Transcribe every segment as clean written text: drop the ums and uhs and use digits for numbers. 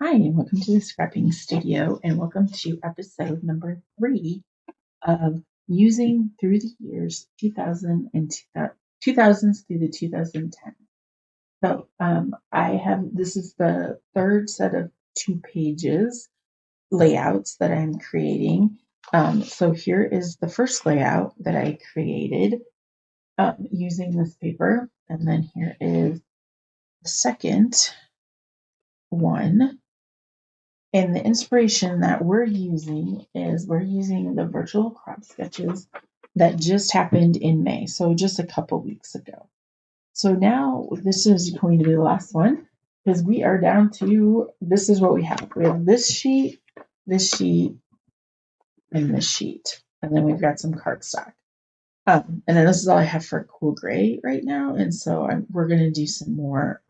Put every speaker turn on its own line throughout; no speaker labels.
Hi, and welcome to the Scrapping Studio, and welcome to episode number 3 of using through the years 2000s through the 2010s. So this is the third set of 2 pages layouts that I'm creating. So here is the first layout that I created using this paper, and then here is the second one. And the inspiration that we're using is the virtual crop sketches that just happened in May, so just a couple weeks ago. So now this is going to be the last one because we are down to, this is what we have. We have this sheet, and this sheet. And then we've got some cardstock. And then this is all I have for cool gray right now. And so we're going to do some more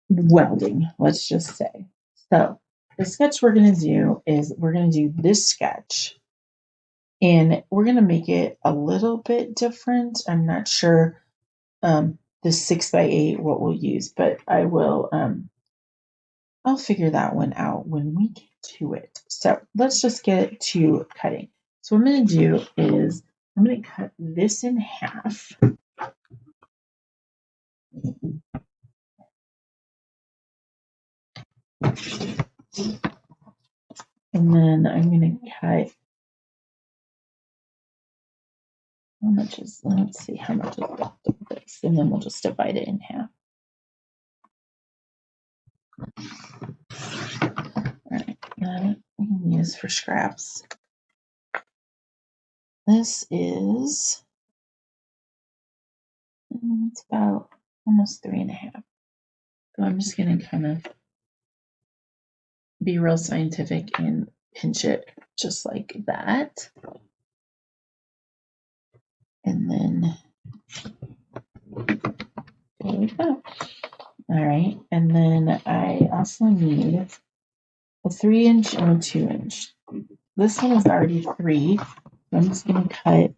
welding, let's just say. So the sketch we're going to do is we're going to do this sketch, and we're going to make it a little bit different. I'm not sure the 6x8 what we'll use, but I will I'll figure that one out when we get to it. So let's just get to cutting. So what I'm going to do is I'm going to cut this in half. And then I'm going to cut, let's see how much is left of this, and then we'll just divide it in half. All right, that we can use for scraps. This is, it's about almost 3.5. So I'm just going to kind of be real scientific and pinch it just like that. And then there we go. All right, and then I also need a 3-inch and a 2-inch. This one is already 3. So I'm just going to cut,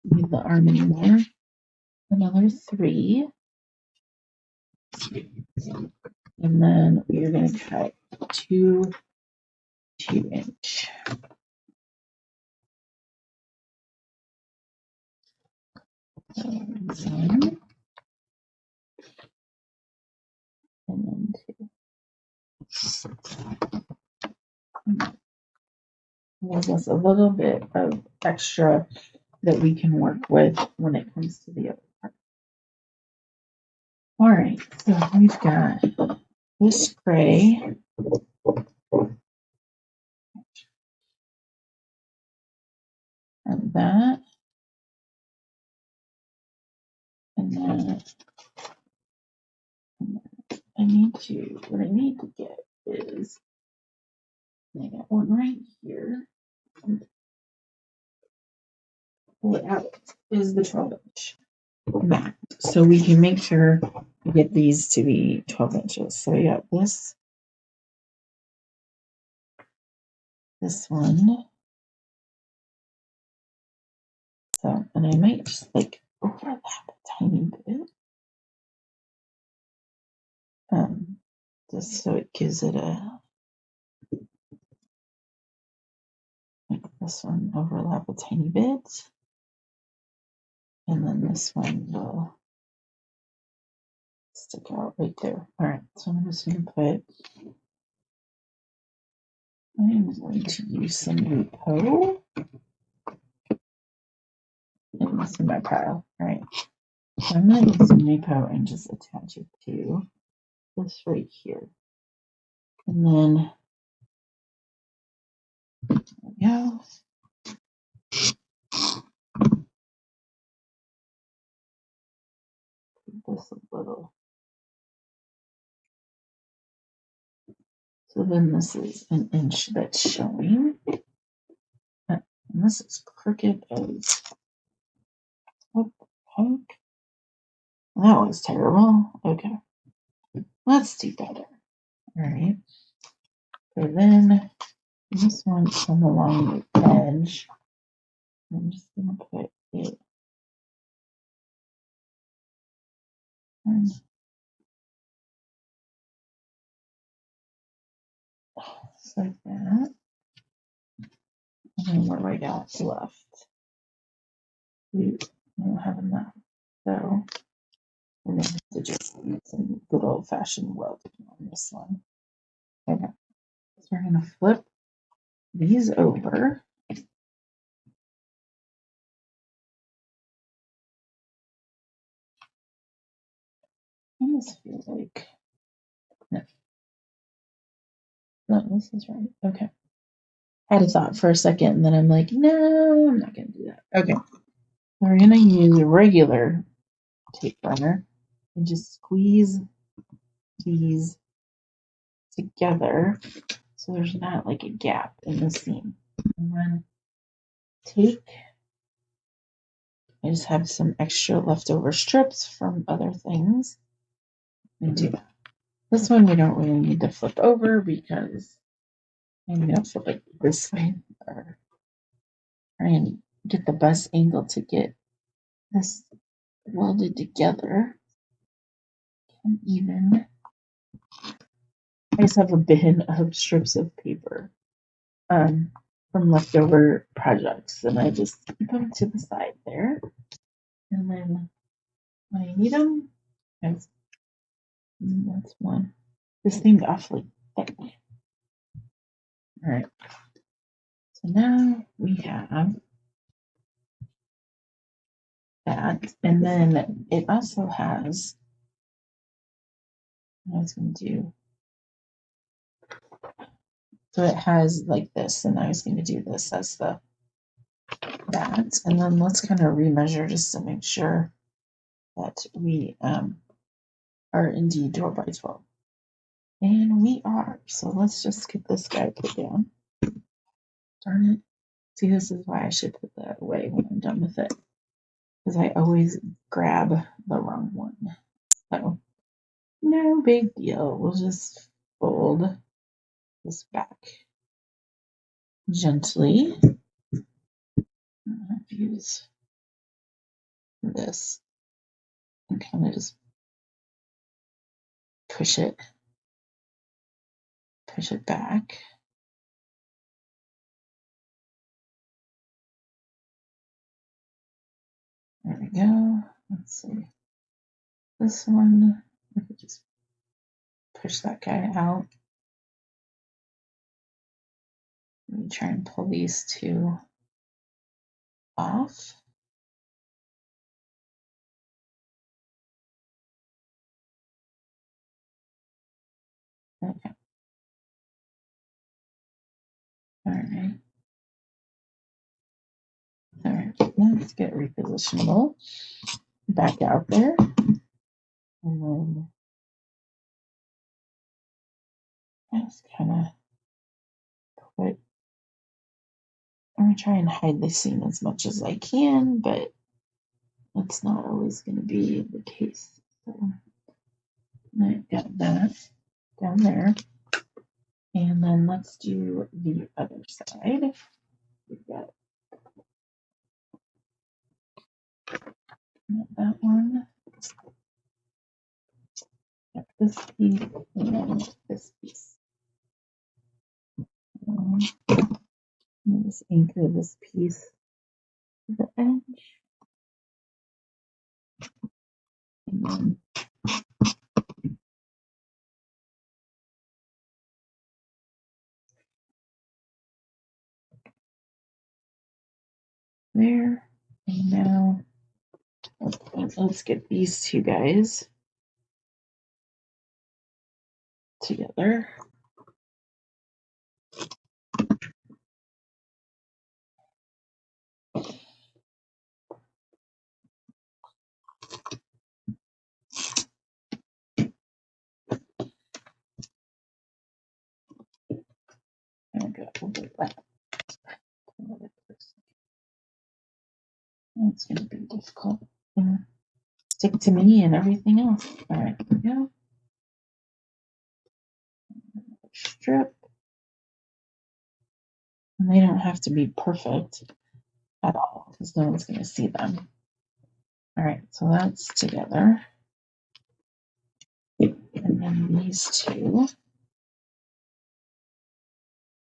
need the arm anymore, another 3. And then we're going to cut 2 2-inch. One, and then 2. Gives us a little bit of extra that we can work with when it comes to the other part. All right, so we've got this gray. And that. And then what I need to get is, I got one right here. Pull it out is the 12-inch mat. So we can make sure we get these to be 12 inches. So we got this one. So, and I might just like overlap a tiny bit. Just so it gives it like this one overlap a tiny bit. And then this one will stick out right there. All right, so I'm just going to put, I'm going to use some repo in this in my pile. All right, so I'm going to use some repo and just attach it to this right here. And then, there we go. This a little. So then this is an inch that's showing. And this is crooked as, what the heck? That was terrible. Okay, let's do better. All right. So then this one come along the edge. I'm just going to put it like that. And then what do I got left? We don't have enough. So we're going to have to just use some good old-fashioned welding on this one. Okay. So we're going to flip these over. I almost feel like no, this is right. Okay. I had a thought for a second, and then I'm like, no, I'm not going to do that. Okay. We're going to use a regular tape runner and just squeeze these together so there's not like a gap in the seam. And then I just have some extra leftover strips from other things and do that. This one we don't really need to flip over because I'm going to flip it this way or try and get the best angle to get this welded together. And even I just have a bin of strips of paper from leftover projects, and I just keep them to the side there. And then when I need them, that's one. This seemed awfully thick. All right. So now we have that, and then it also has. What I was going to do. So it has like this, and I was going to do this as that, and then let's kind of remeasure just to make sure that we are indeed 12 by 12. And we are. So let's just get this guy put down. Darn it. See, this is why I should put that away when I'm done with it. Because I always grab the wrong one. So, no big deal. We'll just fold this back gently. I'll use this and kind of just push it back. There we go. Let's see. This one, I could just push that guy out. Let me try and pull these two off. Okay. All right. All right. Let's get repositionable back out there. And then I just kind of put, I'm going to try and hide the seam as much as I can, but it's not always going to be the case. So I've got that down there. And then let's do the other side. We've got that one. Got this piece and then this piece. I'm just anchor this piece to the edge. And then there. And now let's get these two guys together. And go overlap. It's going to be difficult. Stick to me and everything else. All right, here we go. Strip. And they don't have to be perfect at all because no one's going to see them. All right, so that's together. And then these two.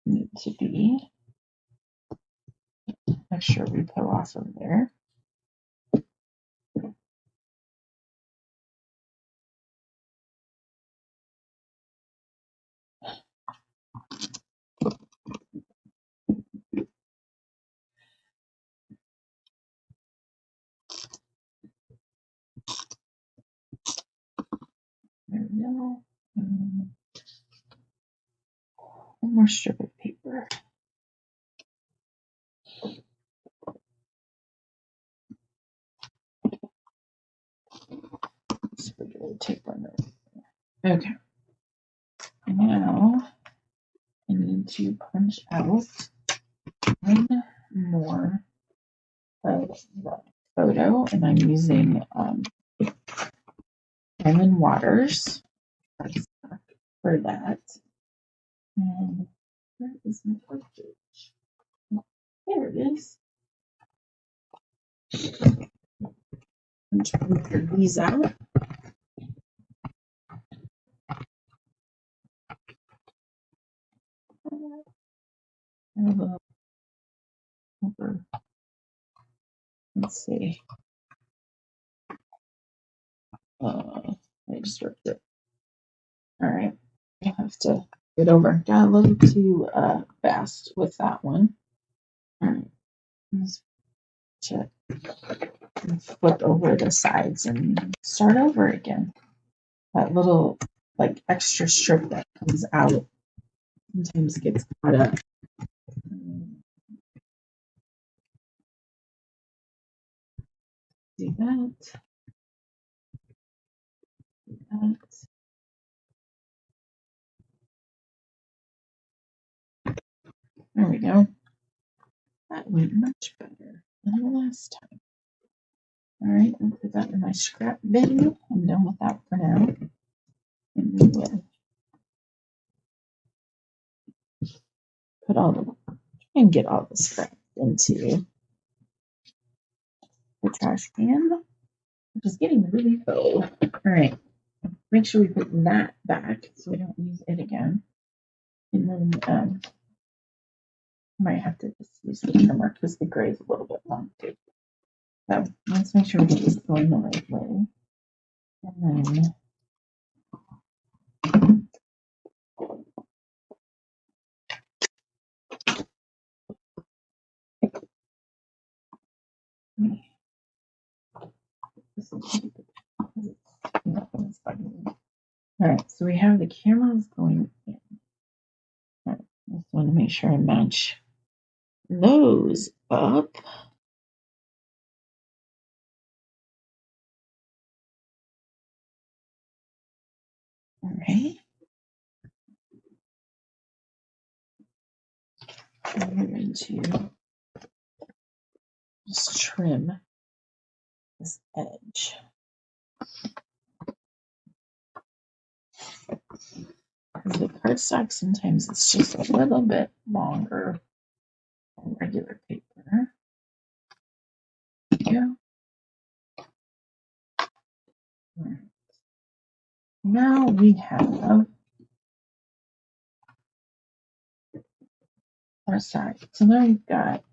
need to be. Make sure we put off of there. There we go. One more strip of paper. Just regular tape on there. Okay. Now I need to punch out one more of the photo, and I'm using Lemon Waters for that. And where is my cartridge? There it is. I'm just going to figure these out. Let's see. I just ripped it. All right. I have to get over. Got a little too fast with that one. All right. Let's check. Flip over the sides and start over again. That little like extra strip that comes out sometimes gets caught up. Do that. Do that. There we go. That went much better than the last time. All right, I'll put that in my scrap bin. I'm done with that for now. And we will put all the and get all the scrap into the trash can, which is getting really full. All right, make sure we put that back so we don't use it again. And then might have to just use the trimmer because the gray is a little bit long too. So let's make sure we get this going the right way. And then all right, so we have the cameras going in. All right, just want to make sure I match those up. All right. And we're going to just trim this edge. The cardstock sometimes it's just a little bit longer than regular paper. Yeah. Right. Now we have our side. So now we've got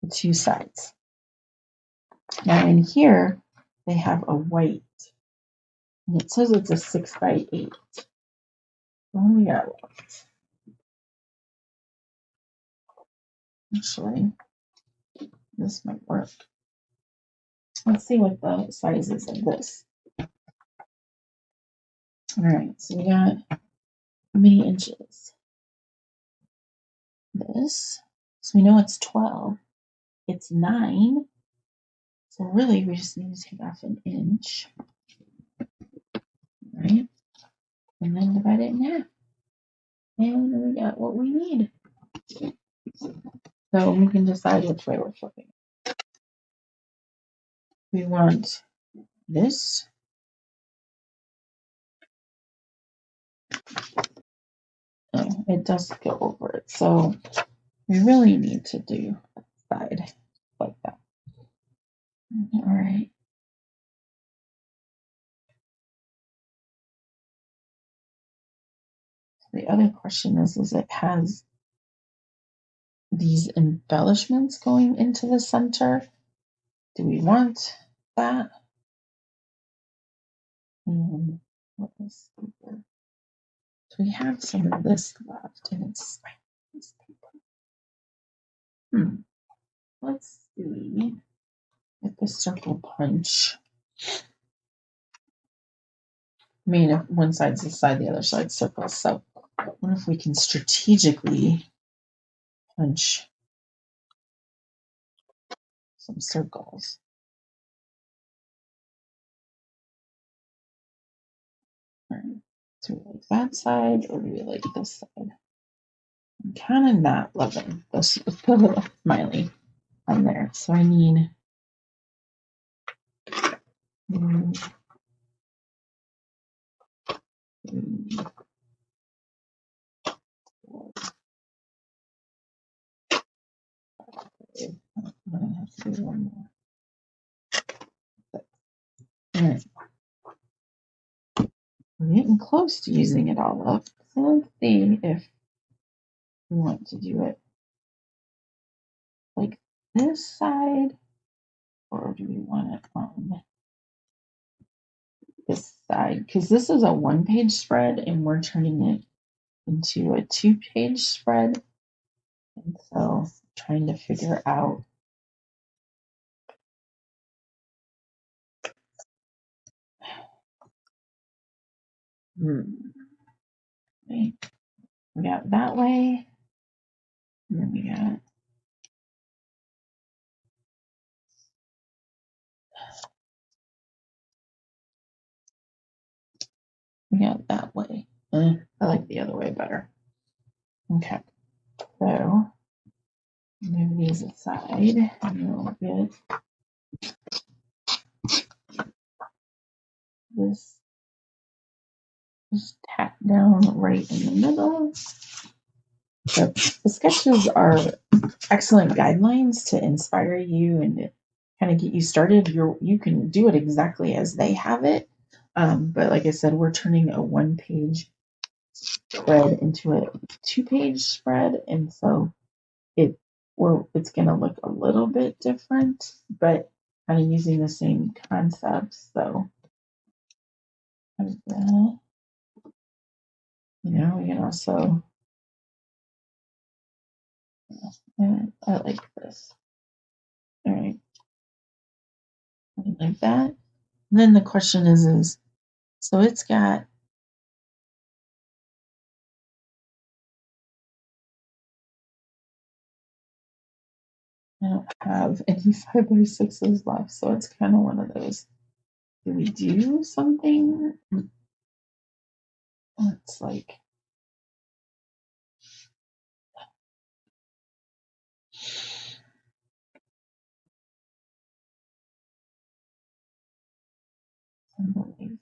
the two sides. Now in here they have a white, and it says it's a 6x8. What do we got left? Actually, this might work. Let's see what the size is of this. All right, so we got how many inches? This. So we know it's 12. It's 9. So really we just need to take off an inch. Right? And then divide it in half. And we got what we need. So we can decide which way we're flipping. We want this. Oh, it does go over it. So we really need to do the side like that. All right. So the other question is it has these embellishments going into the center. Do we want that? And what is here? So we have some of this left, and it's paper. Let's see if the circle punch. I mean, if one side's the side, the other side's circle. So I wonder if we can strategically punch some circles. All right. Do we like that side or do we like this side? I'm kind of not loving this with the little smiley on there. So I need one, three, four, five. I'm gonna have to do one more. All right. We're getting close to using it all up. So let's see if we want to do it like this side, or do we want it on this side? Because this is a 1-page spread and we're turning it into a 2-page spread. And so trying to figure out right. We got that way, and then we got that way. I like the other way better. Okay, so move these aside, and we'll get this just tack down right in the middle. So the sketches are excellent guidelines to inspire you and to kind of get you started. You can do it exactly as they have it, but like I said, we're turning a 1-page spread into a 2-page spread, and so it's going to look a little bit different, but kind of using the same concepts. So, we can also, I like this. All right, like that. And then the question is so it's got I don't have any 5x6s left, so it's kind of one of those. Do we do something? It's like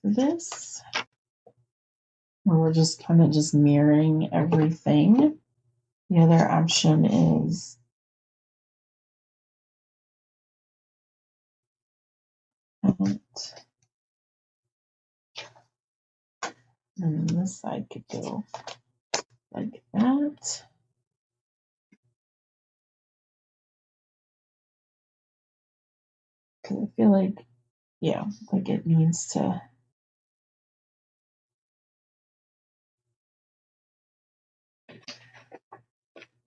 this, where we're just kind of just mirroring everything. The other option is and this side could go like that. Because I feel like, yeah, like it needs to.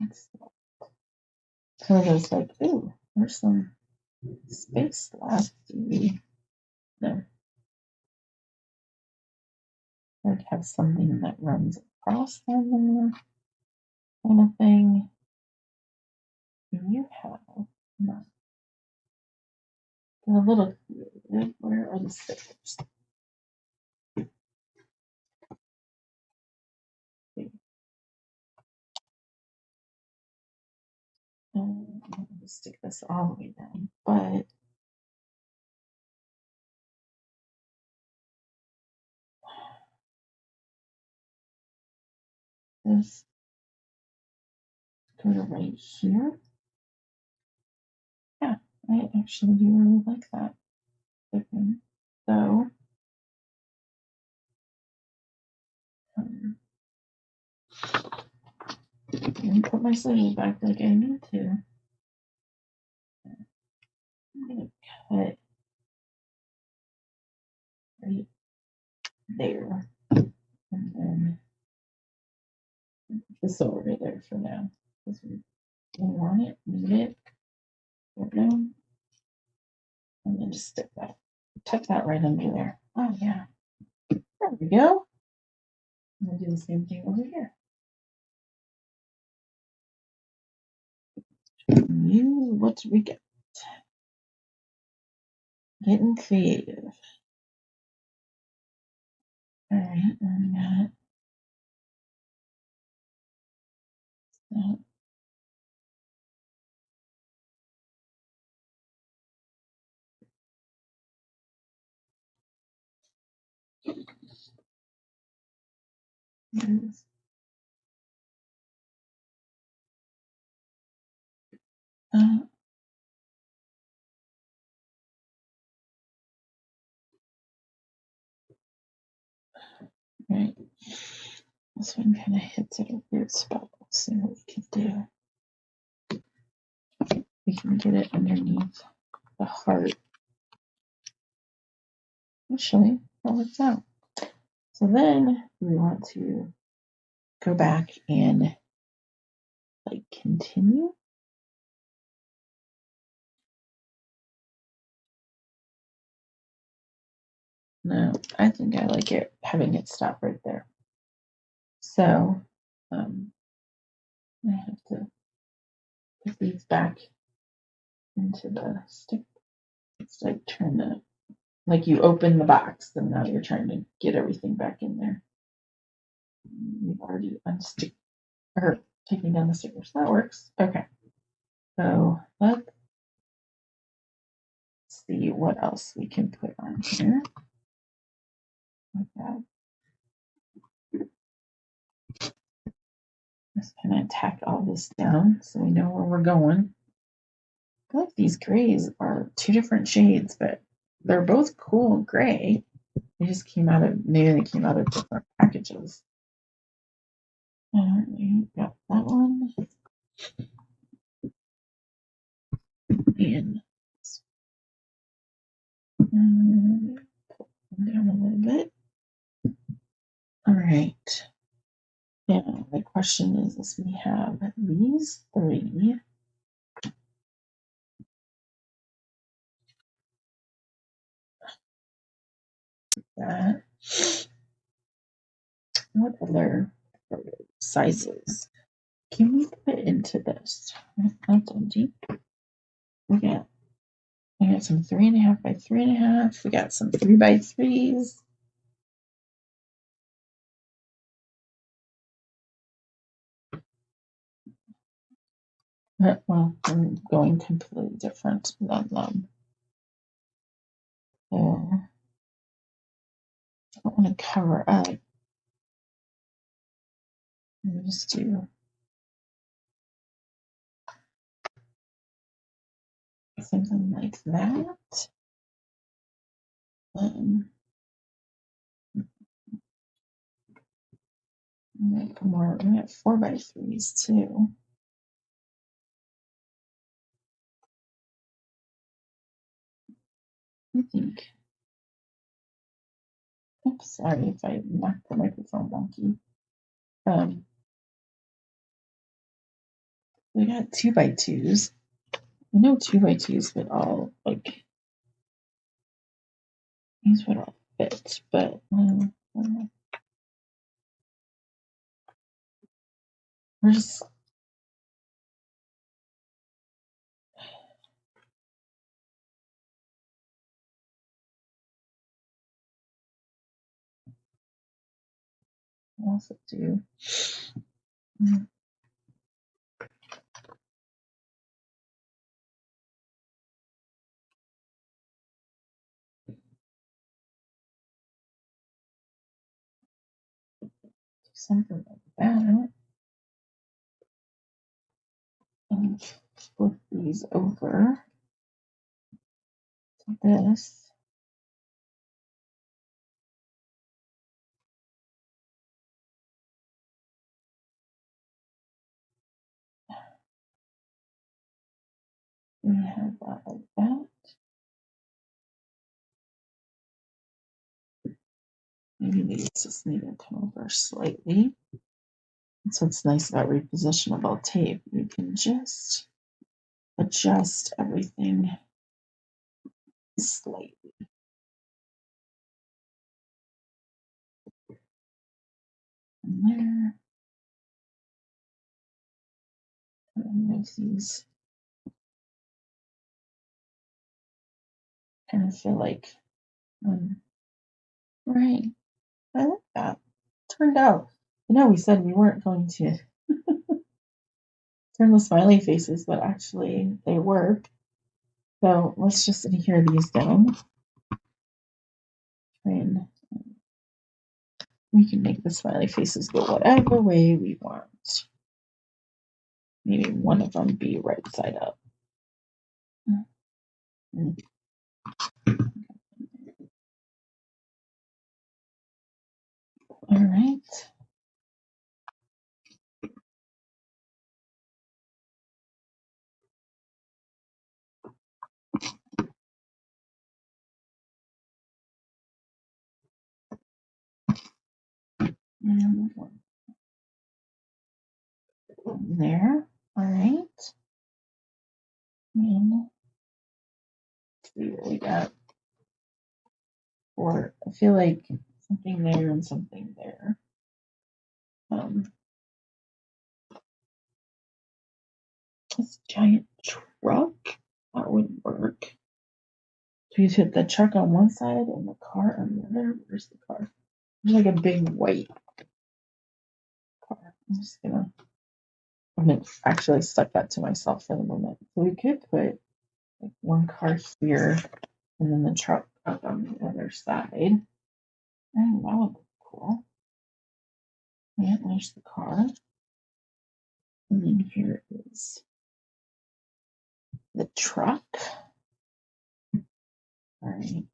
It's kind of goes like, ooh, there's some space left. No, like have something that runs across them, kind of thing. You have not a little creative. Where are the stickers? I'm going to stick this all the way down, but this go to right here. Yeah, I actually do really like that. So, me put my scissors back like I need to. I'm gonna cut right there, and then put this over there for now. Because we want it, need it, put it down, and then just stick that, tuck that right under there. Oh yeah, there we go. I'm gonna do the same thing over here. What do we get? Getting creative. All right, and I got that. Right. This one kind of hits at a weird spot. Let's see what we can do. We can get it underneath the heart. Actually, that works out. So then we want to go back and like continue. No, I think I like it having it stop right there. So I have to put these back into the stick. It's like trying to, like you open the box, and now you're trying to get everything back in there. We've already unstick or taking down the stickers. That works. Okay. So let's see what else we can put on here. Okay. Just kind of tack all this down so we know where we're going. I feel like these grays are two different shades, but they're both cool gray. They just came out of, maybe they came out of different packages. We got that one. And pull them down a little bit. All right. Now the question is we have these three. That. What other sizes can we put into this? That's empty. We got some 3.5 by 3.5. We got some 3 by 3s. Well, I'm going completely different than them. So I don't want to cover up. I'll just do something like that. Make more. We have 4 by 3s too. I think. Oops, sorry if I knocked the microphone wonky. We got 2 by 2s. I know 2 by 2s would all like these would all fit, but we're just also do something like that and flip these over to this. We have that like that. Maybe these just need to come over slightly. That's what's nice about repositionable tape. You can just adjust everything slightly. And there. And there's these. Kind of feel like, right. I like that. Turned out. We said we weren't going to turn the smiley faces, but actually they work. So let's just adhere these down. And we can make the smiley faces go whatever way we want. Maybe one of them be right side up. All right. And one there. All right. And let's see what we got. Or I feel like something there and something there. This giant truck, that would work. So you hit the truck on one side and the car on the other. Where's the car? It's like a big white car. I'm gonna actually stuck that to myself for the moment. So we could put like one car here and then the truck up on the other side. And that would look cool. Yeah, there's the car. And then here is the truck. All right.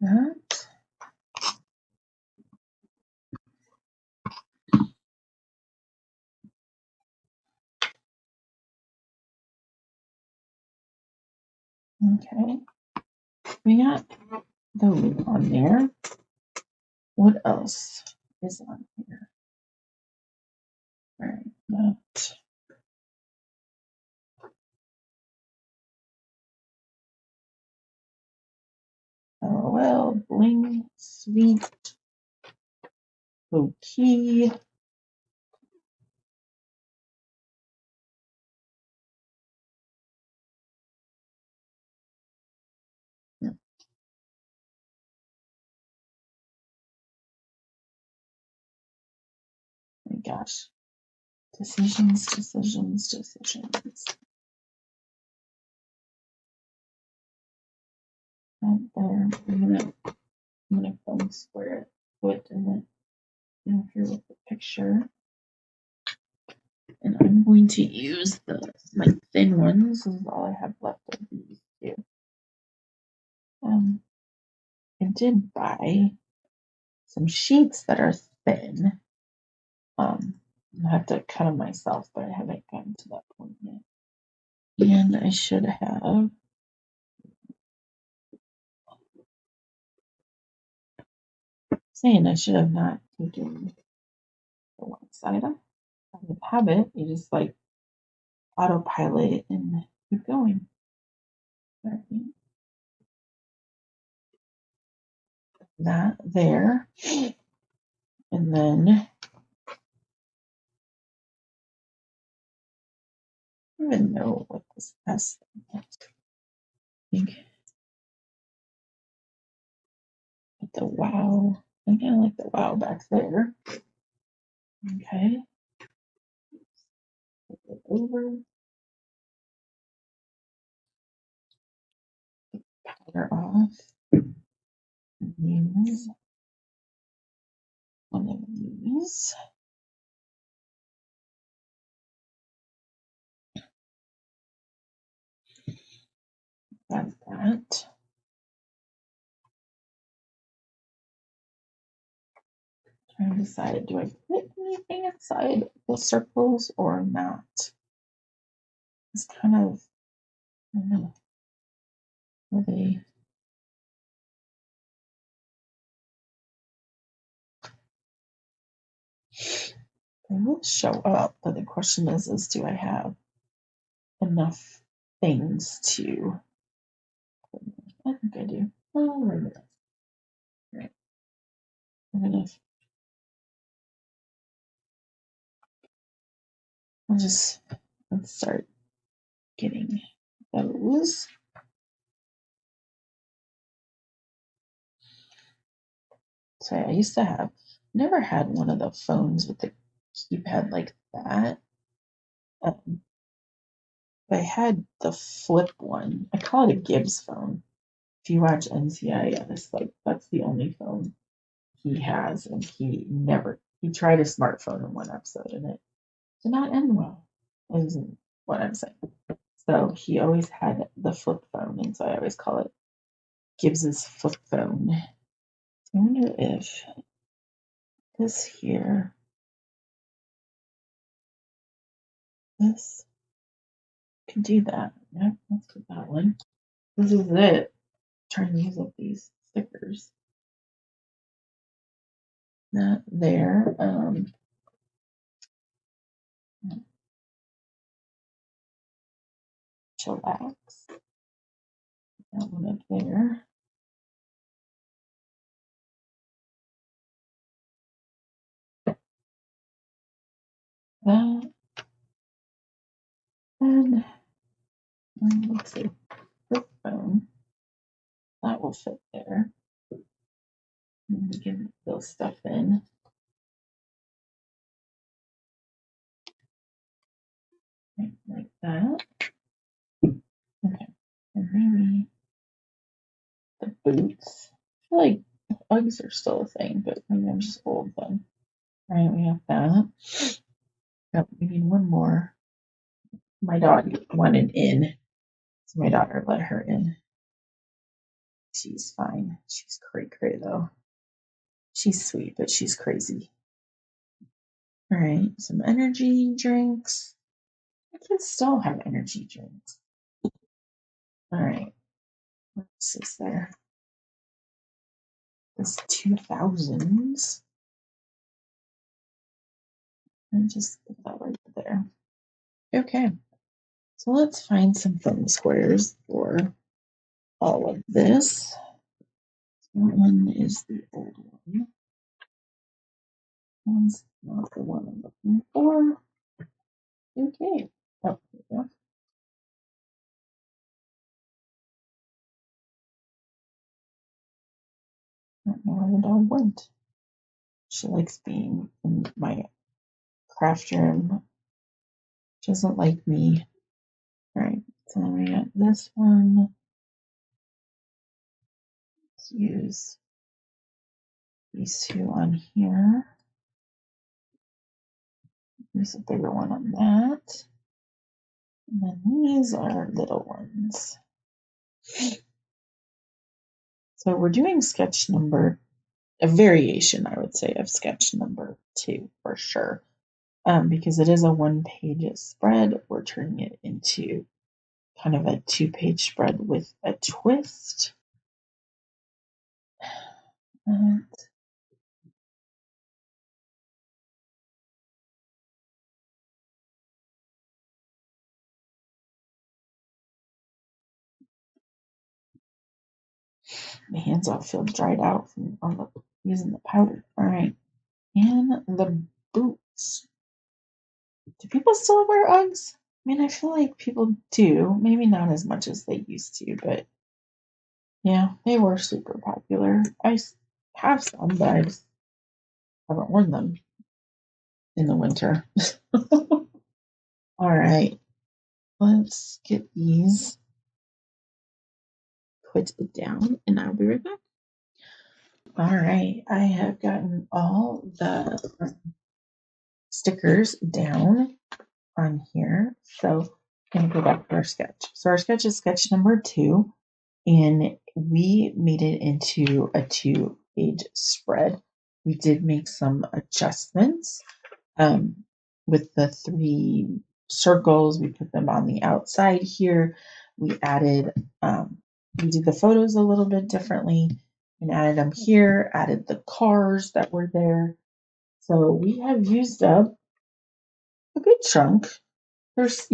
That. Okay. We got those on there. What else is on here? All right. That. LOL, bling, sweet, low key. Oh my gosh. Decisions. Right there. I'm gonna phone square it, put in here with the picture. And I'm going to use my thin ones. This is all I have left of these two. I did buy some sheets that are thin. I have to cut them myself, but I haven't gotten to that point yet. And I should have not taken the one side off. With habit, you just like autopilot and keep going. Right. That there. And then I don't even know what this S thing is. I think the wow. I think I like the wow back there. Okay. Flip it over. Powder off. Use one of these. Got that. I decided, do I put anything inside the circles or not? It's kind of, I don't know, they will show up, but the question is do I have enough things to, I think I do. Oh, wait a minute. Right. Let's start getting those. So I used to have, never had one of the phones with the keypad like that. Um, but I had the flip one. I call it a Gibbs phone. If you watch NCIS, like that's the only phone he has, and he tried a smartphone in one episode, and it did not end well. Is what I'm saying. So he always had the flip phone, and so I always call it Gibbs's flip phone. I wonder if this here, this can do that. Yep, let's put that one. This is it. Trying to use up these stickers. That there. Chillax. That one up there. That. And let's see. This phone. That will fit there. And we can fill stuff in. Like that. Okay. And maybe the boots. I feel like Uggs are still a thing, but maybe I'm just old then. All right, we have that. Yep, we need one more. My dog wanted in, so my daughter let her in. She's fine. She's cray though. She's sweet, but she's crazy. All right, some energy drinks. I can still have energy drinks. All right, what is there? This 2000's. And just put that right there. Okay, so let's find some foam squares for all of this. That one is the old one. One's not the one I'm looking for. Okay. Oh, there we go. I don't know where the dog went. She likes being in my craft room. She doesn't like me. All right, so then we got this one. Let's use these two on here. Use a bigger one on that. And then these are little ones. So we're doing sketch number, a variation, I would say, of sketch number 2 for sure. Because it is a 1-page spread, we're turning it into kind of a 2-page spread with a twist. And my hands all feel dried out from using the powder. All right. And the boots. Do people still wear Uggs? I mean, I feel like people do. Maybe not as much as they used to, but yeah, they were super popular. I have some, but I just haven't worn them in the winter. All right. Let's get these put down and I'll be right back. All right. I have gotten all the stickers down on here. So I'm going to go back to our sketch. So our sketch is sketch number 2, and we made it into a 2-page spread. We did make some adjustments um, with the 3 circles. We put them on the outside here. We added, we did the photos a little bit differently and added them here, added the cars that were there. So we have used up a good chunk. There's,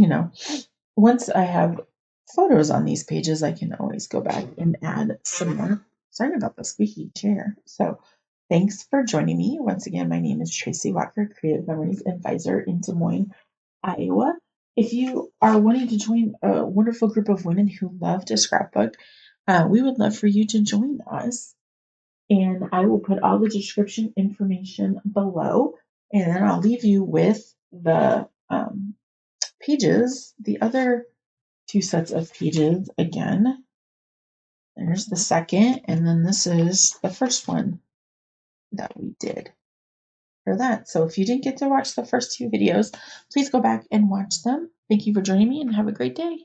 once I have photos on these pages, I can always go back and add some more. Sorry about the squeaky chair. So thanks for joining me. Once again, my name is Tracy Walker, Creative Memories Advisor in Des Moines, Iowa. If you are wanting to join a wonderful group of women who love to scrapbook, we would love for you to join us. And I will put all the description information below. And then I'll leave you with the pages, the other 2 sets of pages again. There's the second, and then this is the first one that we did for that. So if you didn't get to watch the first 2 videos, please go back and watch them. Thank you for joining me and have a great day.